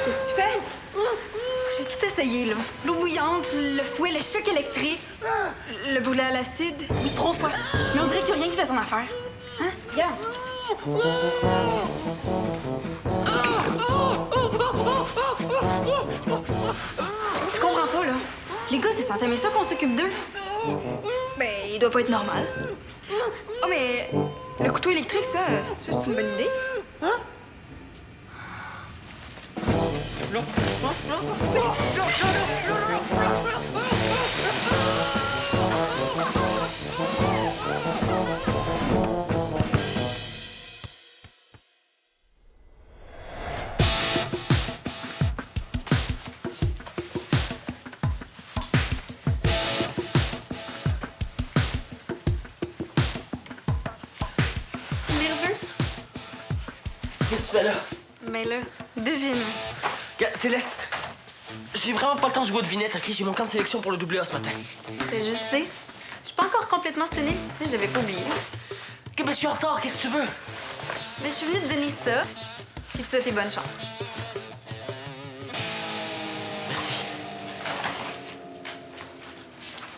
Qu'est-ce que tu fais? J'ai tout essayé, là. L'eau bouillante, le fouet, le choc électrique, le boulet à l'acide. Oui, 3 fois. Mais on dirait qu'il n'y a rien qui fait son affaire. Hein? Regarde. Je comprends pas, là. Les gars, c'est censé aimer ça qu'on s'occupe d'eux. Ben, il doit pas être normal. Oh, mais le couteau électrique, ça c'est une bonne idée. Hein? Nerveux? Qu'est-ce que tu fais là? Mais là, devine. Céleste, j'ai vraiment pas le temps de jouer aux devinettes, ok? J'ai mon camp de sélection pour le WA ce matin. C'est juste, sais. Je suis pas encore complètement sénile, tu sais, j'avais pas oublié. Ok, ben je suis en retard, qu'est-ce que tu veux? Mais je suis venue te donner ça, puis te souhaiter bonne chance. Merci.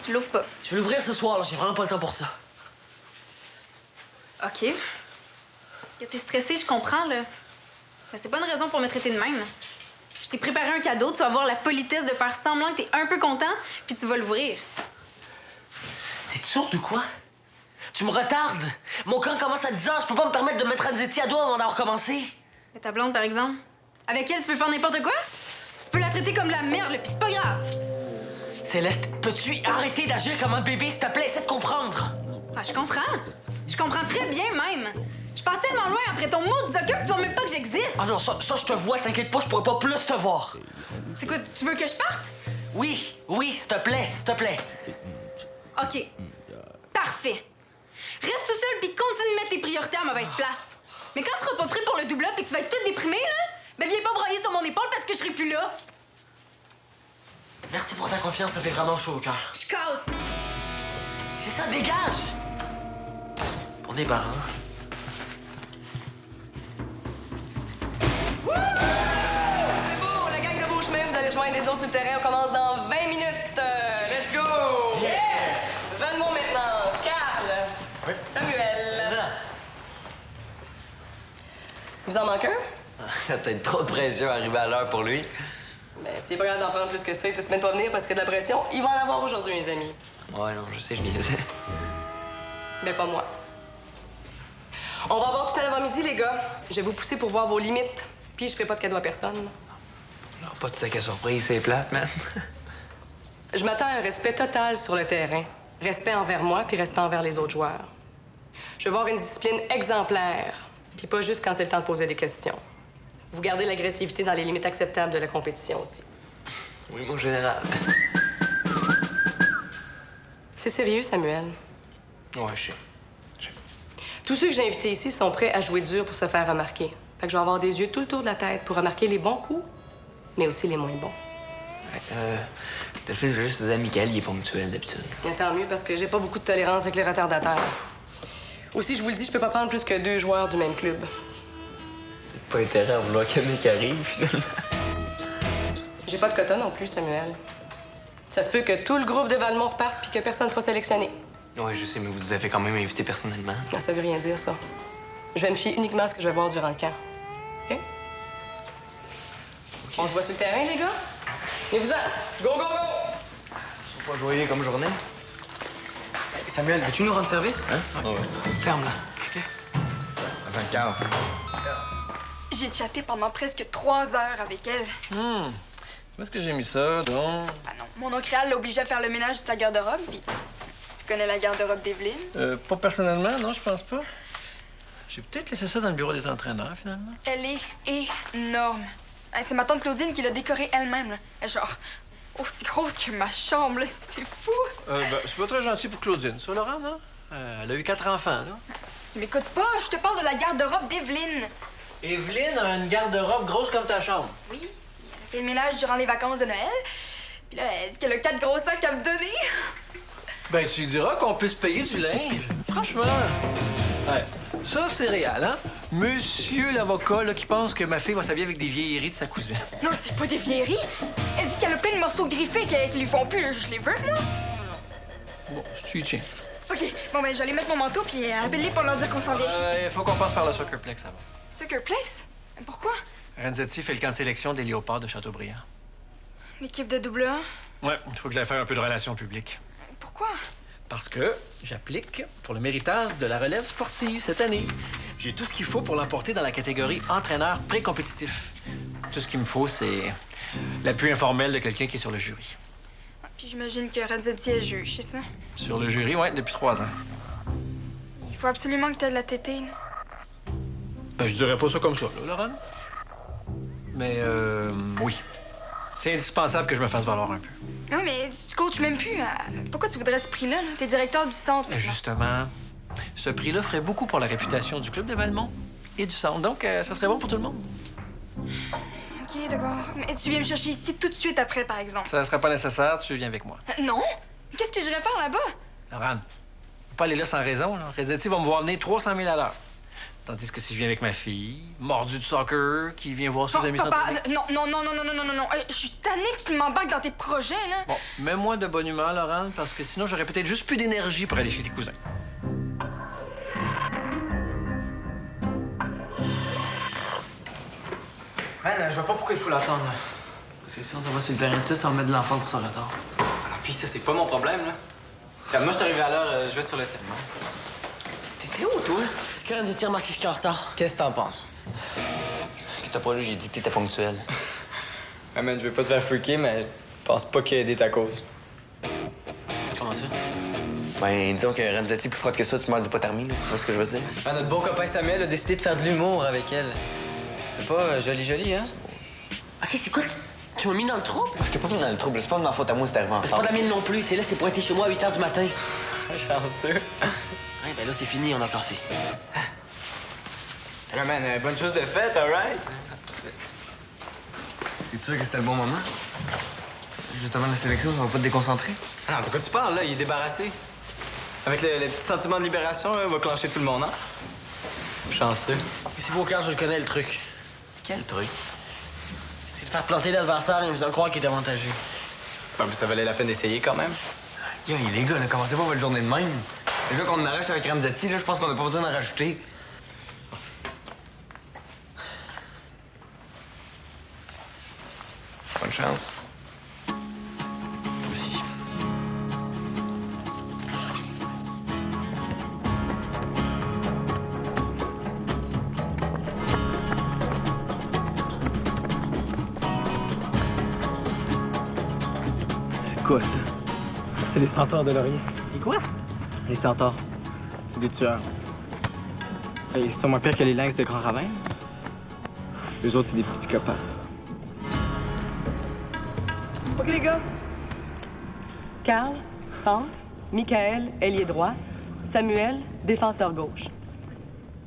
Tu l'ouvres pas. Je vais l'ouvrir ce soir, là, j'ai vraiment pas le temps pour ça. OK. Que t'es stressée, je comprends, là. Mais c'est pas une raison pour me traiter de même. Je t'ai préparé un cadeau, tu vas avoir la politesse de faire semblant que t'es un peu content, puis tu vas l'ouvrir. T'es sourde ou quoi? Tu me retardes! Mon camp commence à 10 h, je peux pas me permettre de me mettre Anzetti à dos avant d'avoir commencé. Mais ta blonde, par exemple, avec elle, tu peux faire n'importe quoi? Tu peux la traiter comme la merde, là, puis c'est pas grave. Céleste, peux-tu arrêter d'agir comme un bébé, s'il te plaît? Essaie de comprendre! Ah, je comprends. Je comprends très bien, même. Je passe tellement loin après ton mot de soccer que tu vois même pas que j'existe. Ah non, ça je te vois, t'inquiète pas, je pourrais pas plus te voir. C'est quoi, tu veux que je parte? Oui, s'il te plaît, s'il te plaît. OK. Parfait. Reste tout seul puis continue de mettre tes priorités à mauvaise place. Mais quand tu seras pas prêt pour le double-up et que tu vas être toute déprimée, là, ben viens pas broyer sur mon épaule parce que je serai plus là. Merci pour ta confiance, ça fait vraiment chaud au cœur. Je casse. C'est ça, dégage! Pour des parents. C'est beau, la gang de Beauchemin, vous allez rejoindre les autres sur le terrain. On commence dans 20 minutes. Let's go! Yeah! Venons maintenant. Carl. Oui. Samuel. Vous en manque un? Ça a peut-être trop de pression arriver à l'heure pour lui. Ben, s'il est pas capable d'en prendre plus que ça, il te semaine pas venir parce qu'il y a de la pression, il va en avoir aujourd'hui, mes amis. Ouais, non, je sais, je niaisais. Ben, pas moi. On va voir tout à l'avant-midi, les gars. Je vais vous pousser pour voir vos limites. Puis je fais pas de cadeau à personne. Alors, pas de sac à surprise, c'est plate, man. Je m'attends à un respect total sur le terrain. Respect envers moi, puis respect envers les autres joueurs. Je veux voir une discipline exemplaire, puis pas juste quand c'est le temps de poser des questions. Vous gardez l'agressivité dans les limites acceptables de la compétition aussi. Oui, mon général. C'est sérieux, Samuel? Ouais, je sais. Tous ceux que j'ai invités ici sont prêts à jouer dur pour se faire remarquer. Fait que je vais avoir des yeux tout le tour de la tête pour remarquer les bons coups, mais aussi les moins bons. Ouais, t'as fait juste des amical, il est ponctuel d'habitude. Mais tant mieux, parce que j'ai pas beaucoup de tolérance avec les retardataires. Aussi, je vous le dis, je peux pas prendre plus que 2 joueurs du même club. Pas intérêt à vouloir qu'un mec arrive, finalement. J'ai pas de quota non plus, Samuel. Ça se peut que tout le groupe de Valmont reparte puis que personne soit sélectionné. Ouais, je sais, mais vous nous avez quand même invité personnellement. Ah, ça veut rien dire, ça. Je vais me fier uniquement à ce que je vais voir durant le camp. OK? On se voit sur le terrain, les gars? Et vous en! Go, go, go! C'est pas joyeux comme journée. Samuel, veux-tu nous rendre service? Hein? Ouais. Ferme-la. OK? Attends, Carl. J'ai chatté pendant presque 3 heures avec elle. Où est-ce que j'ai mis ça, donc? Ah non, mon oncle Réal l'a obligé à faire le ménage de sa garde-robe, puis tu connais la garde-robe d'Evelyne? Pas personnellement, non, je pense pas. J'ai peut-être laissé ça dans le bureau des entraîneurs, finalement. Elle est énorme. Hein, c'est ma tante Claudine qui l'a décorée elle-même, là. Elle est genre aussi grosse que ma chambre, là. C'est fou! C'est pas très gentil pour Claudine, ça, Laurent, non? Elle a eu 4 enfants, là. Tu m'écoutes pas, je te parle de la garde-robe d'Evelyne. Evelyne a une garde-robe grosse comme ta chambre. Oui, elle a fait le ménage durant les vacances de Noël. Puis là, elle dit qu'elle a 4 gros sacs à me donner. Ben, tu lui diras qu'on peut se payer du linge. Franchement. Ouais. Ça, c'est réel, hein? Monsieur l'avocat, là, qui pense que ma fille va s'habiller avec des vieilleries de sa cousine. Non, c'est pas des vieilleries. Elle dit qu'elle a plein de morceaux griffés qui lui font plus, là. Je les veux, là. Bon, si tu y tiens. OK, bon, ben, je vais aller mettre mon manteau puis appelle-les pour leur dire qu'on s'en vient. Il faut qu'on passe par le Suckerplex avant. Suckerplex? Pourquoi? Renzetti fait le camp de sélection des léopards de Châteaubriand. L'équipe de double A? Ouais, il faut que j'aille faire un peu de relations publiques. Pourquoi? Parce que j'applique pour le méritage de la relève sportive cette année. J'ai tout ce qu'il faut pour l'emporter dans la catégorie entraîneur pré-compétitif. Tout ce qu'il me faut, c'est l'appui informel de quelqu'un qui est sur le jury. Puis j'imagine que Renzetti est juge, c'est ça? Sur le jury, ouais, depuis 3 ans. Il faut absolument que t'aies de la tétée, là. Ben, je dirais pas ça comme ça, là, Laurent. Mais, oui. C'est indispensable que je me fasse valoir un peu. Non, mais tu coaches même plus. Pourquoi tu voudrais ce prix-là, là? T'es directeur du centre. Ben, maintenant. justement, ce prix-là ferait beaucoup pour la réputation du club de Valmont et du centre. Donc, ça serait bon pour tout le monde. OK, d'abord. Mais tu viens me chercher ici tout de suite après, par exemple. Ça serait pas nécessaire, tu viens avec moi. Non? Mais qu'est-ce que j'irais faire là-bas? Laurent, faut pas aller là sans raison, là. Renzetti va me voir amener 300 000 à l'heure. Tandis que si je viens avec ma fille, mordue de soccer, qui vient voir ses amis Papa, s'entraîner... non. Je suis tannée que tu m'embarques dans tes projets, là. Bon, mets-moi de bonne humeur, Laurent, parce que sinon, j'aurais peut-être juste plus d'énergie pour aller chez tes cousins. Man, je vois pas pourquoi il faut l'attendre, là. Parce que si on s'en va sur le terrain de ça, ça va mettre de l'enfance sur le retard. Ah, puis ça, c'est pas mon problème, là. Quand moi, je suis arrivé à l'heure, je vais sur le terrain. T'étais où, toi? Est-ce que Renzetti a remarqué que j'étais en retard? Qu'est-ce que t'en penses? Que t'as pas lu, j'ai dit que t'étais ponctuel. Ah, man, je vais pas te faire freaker, mais je pense pas qu'il a aidé ta cause. Comment ça? Ben, disons que Renzetti est plus frotte que ça, tu m'en dis pas terminé, là, si tu vois ce que je veux dire. Ah, notre bon copain Samuel a décidé de faire de l'humour avec elle. C'était pas joli, hein? OK, c'est quoi? Tu m'as mis dans le trouble? Je t'ai pas mis dans le trouble, c'est pas de ma faute à moi, c'est arrivé en C'est pas de la mienne non plus, c'est là, c'est pointé chez moi à 8 h du matin. Chanceux. Ouais, ben là, c'est fini, on a cassé. Ah, man, bonne chose de faite, alright? Es-tu sûr que c'était le bon moment? Juste avant la sélection, ça va pas te déconcentrer? Ah non, de quoi tu parles, là? Il est débarrassé. Avec le petit sentiment de libération, là, il va clencher tout le monde, hein? Chanceux. C'est beau, Carl, je le connais, le truc. Quel truc? C'est de faire planter l'adversaire et me faisant croire qu'il est avantageux. Ah, mais ça valait la peine d'essayer quand même. Yo, les gars, là, commencez pas votre journée de même. Déjà qu'on en arrache avec Renzetti, là, je pense qu'on a pas besoin d'en rajouter. Bonne chance. Toi aussi. C'est quoi, ça? C'est les centaures de Laurier. Et quoi? Les centaures. C'est des tueurs. Ils sont moins pires que les lynx de Grand Ravin. Eux autres, c'est des psychopathes. OK, les gars. Carl, centre. Michael, ailier droit. Samuel, défenseur gauche.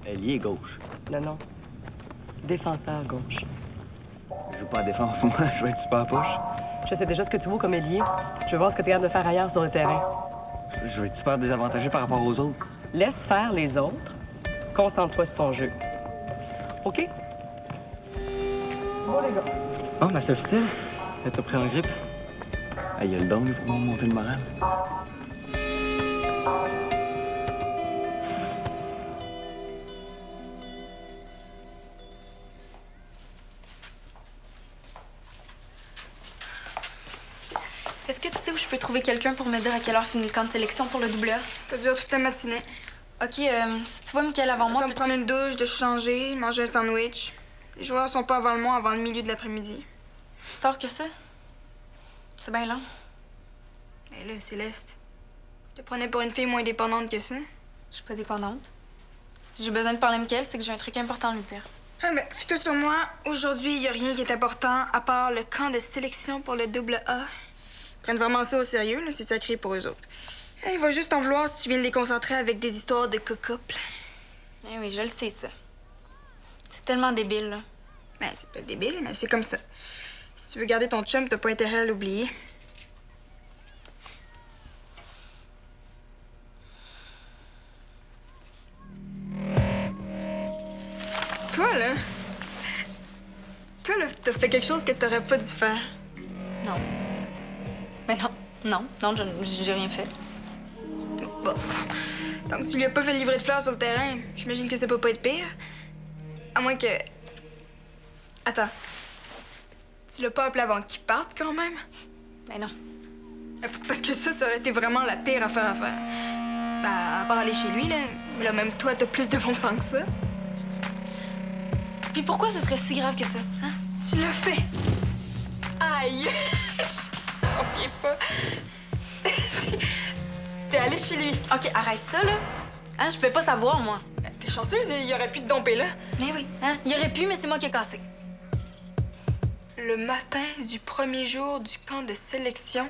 Ailier gauche. Non. Défenseur gauche. Je joue pas à défense, moi. Je vais être super poche. Je sais déjà ce que tu vaux comme ailier. Je veux voir ce que tu es capable de faire ailleurs sur le terrain. Je vais être super désavantagé par rapport aux autres. Laisse faire les autres. Concentre-toi sur ton jeu. OK? Bon, les gars. Oh, ben c'est officiel. Elle t'a pris en grippe. Il y a le don, lui, pour monter le moral. Est-ce que tu sais où je peux trouver quelqu'un pour me dire à quelle heure finit le camp de sélection pour le double A? Ça dure toute la matinée. OK, si tu vois Mickaël avant moi... Attends de prendre une douche, de se changer, manger un sandwich. Les joueurs sont pas avant le mois avant le milieu de l'après-midi. C'est tard que ça? C'est bien lent. Mais là, Céleste, je te prenais pour une fille moins dépendante que ça. Je suis pas dépendante. Si j'ai besoin de parler à Mickaël, c'est que j'ai un truc important à lui dire. Ah, ben, fie-toi sur moi. Aujourd'hui, il y a rien qui est important à part le camp de sélection pour le double A. Ils prennent vraiment ça au sérieux, là. C'est sacré pour eux autres. Il va juste en vouloir si tu viens de les concentrer avec des histoires de couple. Eh oui, je le sais, ça. C'est tellement débile, là. Ben, c'est peut-être débile, mais c'est comme ça. Si tu veux garder ton chum, t'as pas intérêt à l'oublier. Toi, là... Toi, là, t'as fait quelque chose que t'aurais pas dû faire. Non. Ben non, j'ai rien fait. Bof. Tant que tu lui as pas fait livrer de fleurs sur le terrain, j'imagine que ça peut pas être pire. À moins que... Attends. Tu l'as pas appelé avant qu'il parte, quand même? Ben non. Parce que ça aurait été vraiment la pire affaire à faire. Ben, à part aller chez lui, là. Là, même toi, t'as plus de bon sens que ça. Puis pourquoi ce serait si grave que ça, hein? Tu l'as fait. Aïe! J'en reviens pas. T'es allé chez lui. OK, arrête ça, là. Hein, je pouvais pas savoir, moi. T'es chanceuse, il aurait pu te domper là. Mais oui, hein? Il aurait pu, mais c'est moi qui ai cassé. Le matin du premier jour du camp de sélection.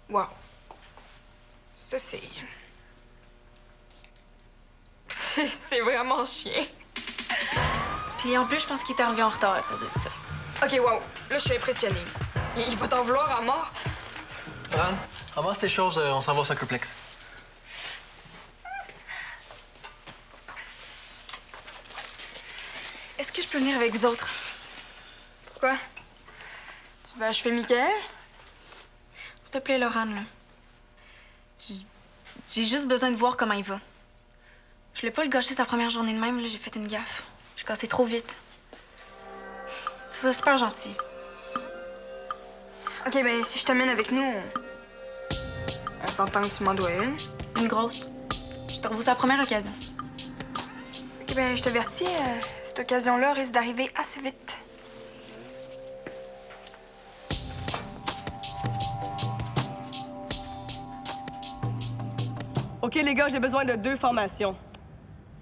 Wow. Ça, c'est... C'est vraiment chien. Puis en plus, je pense qu'il est arrivé en retard à cause de ça. OK, wow. Là, je suis impressionnée. Il va t'en vouloir à mort. Ran, ramasse tes choses, on s'en va au Soccerplex. Est-ce que je peux venir avec vous autres? Pourquoi? Tu vas achever Michael? S'il te plaît, Laurent, là. J'ai juste besoin de voir comment il va. Je voulais pas le gâcher sa première journée de même, là, j'ai fait une gaffe. J'ai cassé trop vite. Ça serait super gentil. OK, ben si je t'amène avec nous, on s'entend que tu m'en dois une. Une grosse. Je te revois sa première occasion. OK, ben je t'avertis, cette occasion-là risque d'arriver assez vite. OK, les gars, j'ai besoin de 2 formations.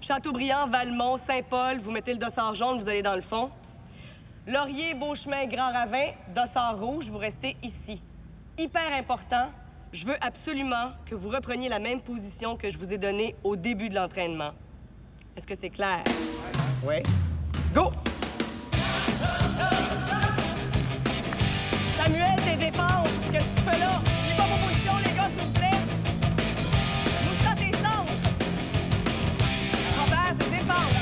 Châteaubriand, Valmont, Saint-Paul, vous mettez le dossard jaune, vous allez dans le fond. Laurier, Beauchemin, Grand-Ravin, dossard rouge, vous restez ici. Hyper important, je veux absolument que vous repreniez la même position que je vous ai donnée au début de l'entraînement. Est-ce que c'est clair? Oui. Go! Samuel, tes défenses, qu'est-ce que tu fais là? N'oubliez pas vos positions, les gars, s'il vous plaît. Moussa, tes centres. Robert, tes défenses.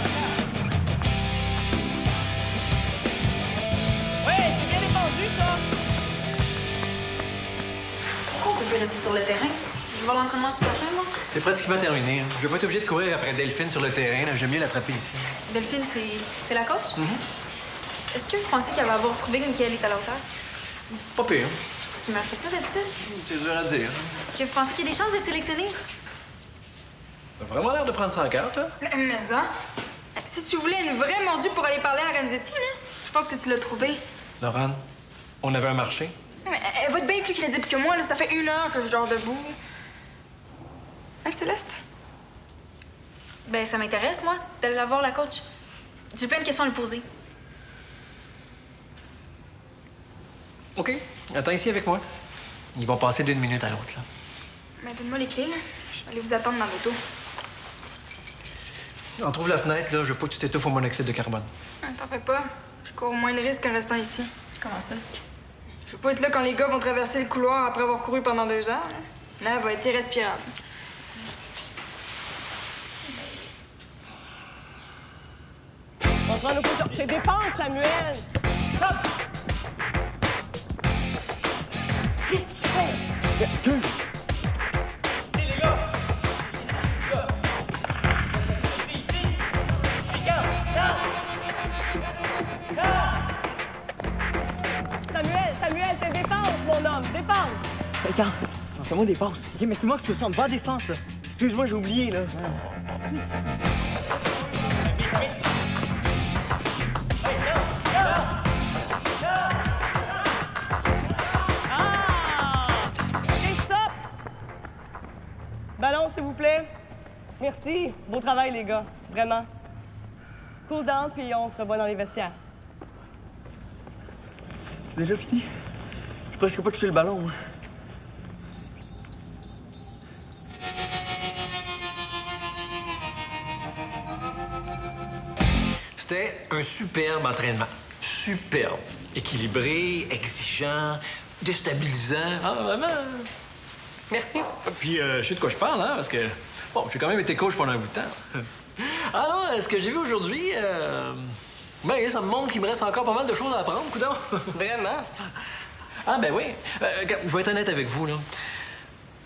Oui, c'est bien défendu, ça. Pourquoi on peut plus rester sur le terrain? Je vais voir l'entraînement jusqu'à la fin, moi. C'est pratiquement terminé. Je vais pas être obligé de courir après Delphine sur le terrain. J'aime mieux l'attraper ici. Delphine, c'est la coach? Est-ce que vous pensez qu'elle va avoir trouvé que Michael est à la hauteur? Pas pire. Est-ce qu'il meurt que ça d'habitude? C'est dur à dire. Est-ce que vous pensez qu'il y a des chances d'être sélectionné? T'as vraiment l'air de prendre ça en cœur, toi? Mais ça, si tu voulais une vraie mordue pour aller parler à Renzetti, là, je pense que tu l'as trouvé. Laurent, on avait un marché. Mais elle va être bien plus crédible que moi, là. Ça fait 1 heure que je dors debout. Hein, Céleste? Ben, ça m'intéresse, moi, de la voir, la coach. J'ai plein de questions à lui poser. OK. Attends ici avec moi. Ils vont passer d'une minute à l'autre, là. Mais donne-moi les clés, là. Je vais aller vous attendre dans l'auto. On trouve la fenêtre, là. Je veux pas que tu t'étouffes au monoxyde de carbone. T'en fais pas. Je cours moins de risques en restant ici. Comment ça? Je veux pas être là quand les gars vont traverser le couloir après avoir couru pendant 2 heures. Là, elle va être irrespirable. On prend nos positions. Tes défenses, Samuel. Stop! Excuse! Samuel, tes défenses, mon homme, défense! Regarde, fais-moi des passes. OK, mais c'est moi qui se sens devant défense, là. Excuse-moi, j'ai oublié, là. Ah! OK, stop! Ballon, s'il vous plaît. Merci. Beau travail, les gars. Vraiment. Cool down, puis on se revoit dans les vestiaires. C'est déjà fini? J'ai presque pas touché le ballon, moi. C'était un superbe entraînement. Superbe. Équilibré, exigeant, déstabilisant. Ah, vraiment. Merci. Puis, je sais de quoi je parle, hein, parce que, bon, j'ai quand même été coach pendant un bout de temps. Ah non, ce que j'ai vu aujourd'hui, ben, ça me montre qu'il me reste encore pas mal de choses à apprendre, coudonc. Vraiment? Ah, ben oui. Je vais être honnête avec vous, là.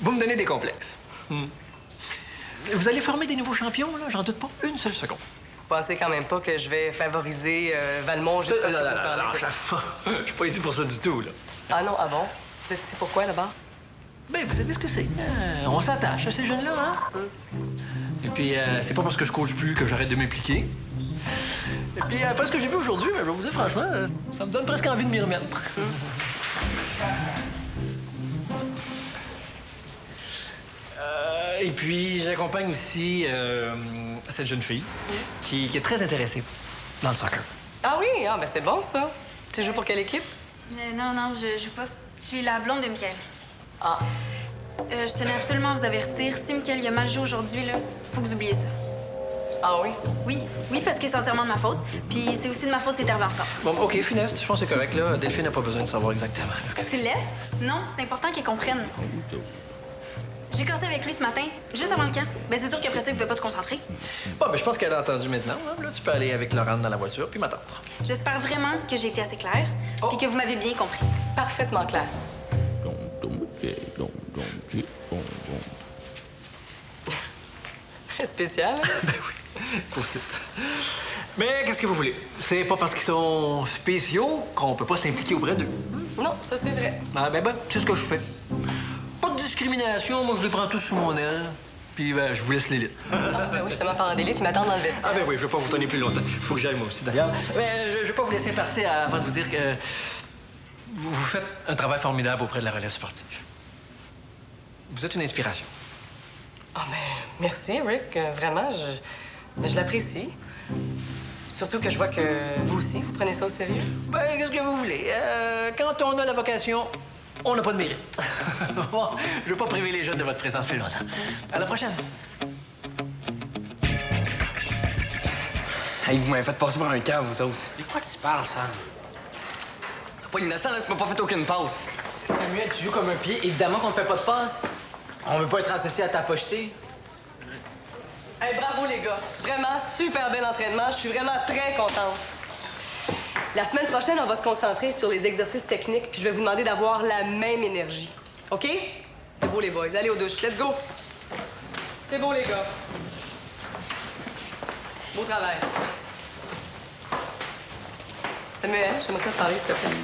Vous me donnez des complexes. Vous allez former des nouveaux champions, là, j'en doute pas une seule seconde. Vous pensez quand même pas que je vais favoriser Valmont juste parce que vous parlez de... Je suis pas ici pour ça du tout, là. Ah non, ah bon? Vous êtes ici pourquoi, d'abord? Ben, vous savez ce que c'est. On s'attache à ces jeunes-là, hein? Et puis, c'est pas parce que je coach plus que j'arrête de m'impliquer. Et puis, après ce que j'ai vu aujourd'hui, ben, je vais vous dire franchement, ça me donne presque envie de m'y remettre. Et puis, j'accompagne aussi cette jeune fille qui est très intéressée dans le soccer. Ah oui? Ah ben c'est bon, ça. Tu joues pour quelle équipe? Non, je joue pas. Je suis la blonde de Michael. Ah. Je tenais absolument à vous avertir. Si Michael il a mal joué aujourd'hui, là, faut que vous oubliez ça. Ah oui? Oui, parce que c'est entièrement de ma faute. Puis c'est aussi de ma faute, c'est arrivé en retard. Bon, OK, funeste, je pense que c'est correct, là. Delphine n'a pas besoin de savoir exactement. Céleste? Non, c'est important qu'elle comprenne. J'ai cassé avec lui ce matin, juste avant le camp. Ben c'est sûr qu'après ça, il pouvait pas se concentrer. Bon, ben je pense qu'elle a entendu maintenant. Hein. Là, tu peux aller avec Laurent dans la voiture puis m'attendre. J'espère vraiment que j'ai été assez claire, puis que vous m'avez bien compris. Parfaitement clair. Spécial? Ben oui, pauvre petite. Mais qu'est-ce que vous voulez? C'est pas parce qu'ils sont spéciaux qu'on peut pas s'impliquer auprès d'eux. Non, ça c'est vrai. Ah ben, c'est ce que je fais. Pas de discrimination, moi je les prends tous sous mon aile. Puis ben, je vous laisse l'élite. Ah ben oui, justement, parlant d'élite, ils m'attendent dans le vestiaire. Ah ben oui, je vais pas vous tenir plus longtemps. Il faut que j'aille moi aussi d'ailleurs. Mais je vais pas vous laisser partir avant de vous dire que vous faites un travail formidable auprès de la relève sportive. Vous êtes une inspiration. Ah ben, merci, Rick. Vraiment, je l'apprécie. Surtout que je vois que vous aussi, vous prenez ça au sérieux. Ben, qu'est-ce que vous voulez? Quand on a la vocation, on n'a pas de mérite. Bon, je veux pas priver les jeunes de votre présence plus longtemps. À la prochaine. Hey, vous m'avez fait passer pour un cave, vous autres. De quoi tu parles, Sam? T'es pas innocent, là, tu m'as pas fait aucune passe. Samuel, tu joues comme un pied. Évidemment qu'on ne fait pas de passe. On veut pas être associé à ta pocheté. Hey, bravo, les gars. Vraiment, super bel entraînement. Je suis vraiment très contente. La semaine prochaine, on va se concentrer sur les exercices techniques, puis je vais vous demander d'avoir la même énergie. OK? C'est beau, les boys. Allez aux douches. Let's go! C'est beau, les gars. Beau travail. Samuel, j'aimerais ça te parler, s'il te plaît.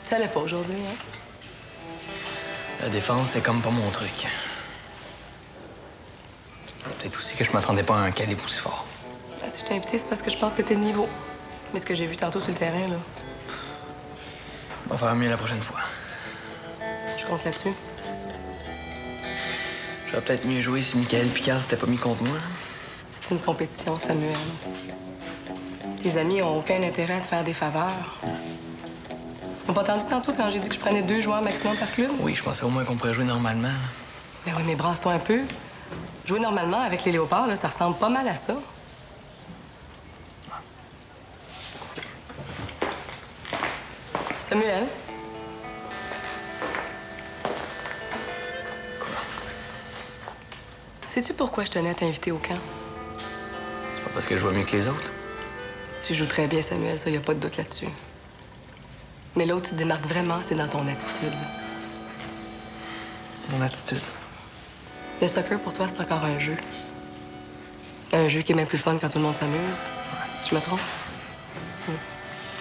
Ça allait pas aujourd'hui, hein? La défense, c'est comme pas mon truc. Peut-être aussi que je m'attendais pas à un calibre aussi fort. Ah, si je t'ai invité, c'est parce que je pense que t'es de niveau. Mais ce que j'ai vu tantôt sur le terrain, là, On va faire mieux la prochaine fois. je compte là-dessus. J'aurais peut-être mieux joué si Michael Picard s'était pas mis contre moi. C'est une compétition, Samuel. Tes amis ont aucun intérêt à te faire des faveurs. On pas entendu tantôt quand j'ai dit que je prenais 2 joueurs maximum par club? Oui, je pensais au moins qu'on pourrait jouer normalement. Ben oui, mais brasse-toi un peu. Jouer normalement avec les léopards, là, ça ressemble pas mal à ça. Samuel? Quoi? Sais-tu pourquoi je tenais à t'inviter au camp? C'est pas parce que je vois mieux que les autres. Tu joues très bien, Samuel, ça, y a pas de doute là-dessus. Mais là où tu te démarques vraiment, c'est dans ton attitude. Mon attitude. Le soccer, pour toi, c'est encore un jeu. Un jeu qui est même plus fun quand tout le monde s'amuse. Je me trompe?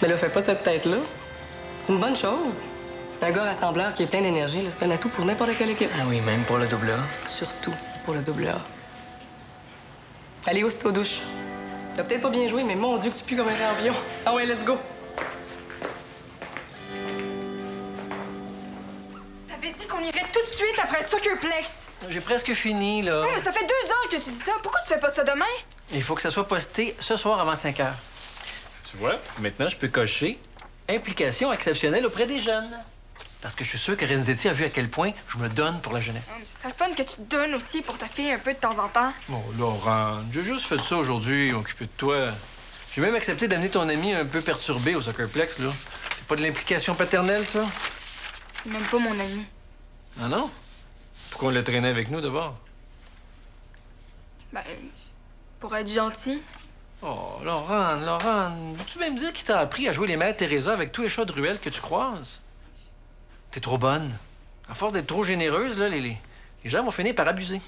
Mais là, fais pas cette tête-là. C'est une bonne chose. Un gars rassembleur qui est plein d'énergie, là, c'est un atout pour n'importe quelle équipe. Ah oui, même pour le double A. Surtout pour le double A. Allez, aussitôt aux douches. T'as peut-être pas bien joué, mais mon Dieu, que tu pues comme un champion. Ah ouais, let's go! T'avais dit qu'on irait tout de suite après le Soccerplex. J'ai presque fini, là. Ouais, mais ça fait 2 heures que tu dis ça. Pourquoi tu fais pas ça demain? Il faut que ça soit posté ce soir avant 5 heures. Tu vois, maintenant, je peux cocher implication exceptionnelle auprès des jeunes. Parce que je suis sûr que Renzetti a vu à quel point je me donne pour la jeunesse. C'est le fun que tu te donnes aussi pour ta fille un peu de temps en temps. Bon, Laurent, j'ai juste fait ça aujourd'hui, occupé de toi. J'ai même accepté d'amener ton ami un peu perturbé au Soccerplex, là. C'est pas de l'implication paternelle, ça? C'est même pas mon ami. Ah non? Pourquoi on l'a traîné avec nous d'abord? Ben, pour être gentil. Oh, Laurent, veux-tu même dire qui t'a appris à jouer les Mères Teresa avec tous les chats de ruelle que tu croises? T'es trop bonne. À force d'être trop généreuse, là, les gens vont finir par abuser.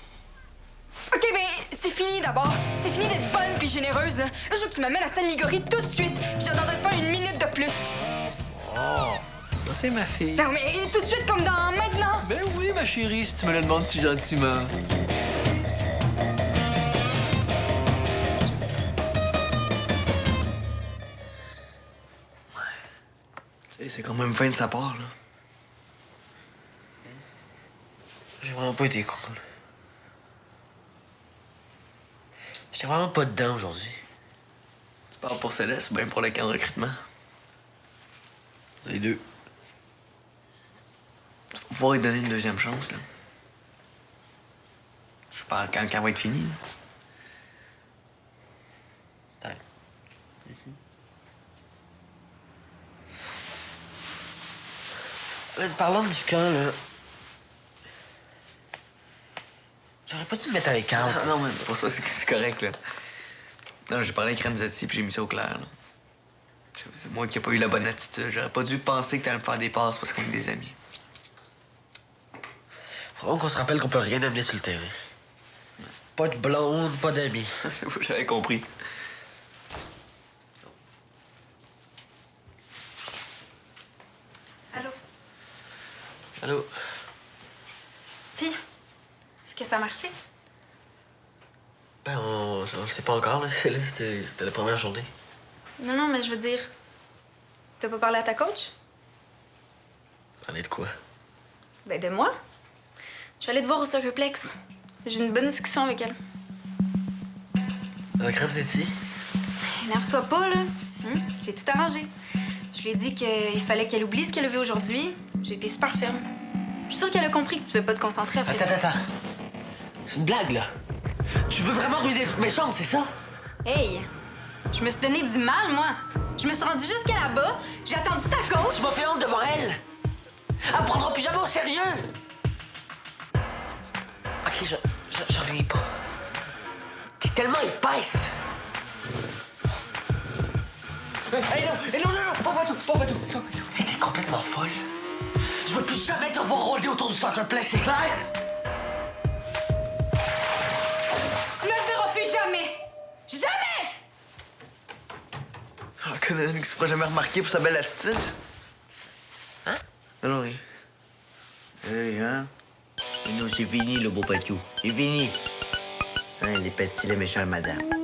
OK, ben, c'est fini d'abord. C'est fini d'être bonne puis généreuse, là. Là, je veux que tu m'amènes à Sainte-Ligorie tout de suite. Puis j'attendrai pas une minute de plus. Oh, ça, c'est ma fille. Non, mais tout de suite comme dans maintenant. Ben oui, ma chérie, si tu me le demandes si gentiment. C'est quand même fin de sa part, là. J'ai vraiment pas été cool. J'étais vraiment pas dedans aujourd'hui. Tu parles pour Céleste ou bien pour le camp de recrutement? Les deux. Il faut pouvoir lui donner une deuxième chance, là. Je parle quand le camp va être fini, là. Peut-être. Parlons du camp, là. J'aurais pas dû me mettre avec Carl. Non, mais pour ça, c'est correct, là. Non, j'ai parlé avec Renzetti puis j'ai mis ça au clair, là. C'est moi qui ai pas eu la bonne attitude. J'aurais pas dû penser que t'allais me faire des passes parce qu'on est des amis. Faut vraiment qu'on se rappelle qu'on peut rien amener sur le terrain. Pas de blonde, pas d'amis. J'avais compris. Allô? Allô? Puis, est-ce que ça a marché? Ben, on le sait pas encore, là. C'était la première journée. Non, mais je veux dire, t'as pas parlé à ta coach? Parler de quoi? Ben, de moi. Je suis allée te voir au Soccerplex. J'ai eu une bonne discussion avec elle. Avec Renzetti? Énerve-toi pas, là. J'ai tout arrangé. Je lui ai dit qu'il fallait qu'elle oublie ce qu'elle a vu aujourd'hui. J'ai été super ferme. Je suis sûre qu'elle a compris que tu veux pas te concentrer après ça. Attends. C'est une blague, là. Tu veux vraiment ruiner toutes mes chances, c'est ça? Hey! Je me suis donné du mal, moi. Je me suis rendue jusqu'à là-bas. J'ai attendu ta coach. Tu m'as fait honte devant elle. Elle me prendra plus jamais au sérieux. OK, j'en reviens pas. T'es tellement épaisse. Hey, non, pas tout. Hey, t'es complètement folle. Je veux plus jamais te voir rôder autour du Soccerplex, c'est clair? Tu me le verras plus jamais! Jamais! Ah, connais une qui se fera jamais remarquer pour sa belle attitude. Hein? Non, rien. Hey, hein? Mais non, c'est fini, le beau patou. C'est fini. Hein, les petits, les méchants, madame.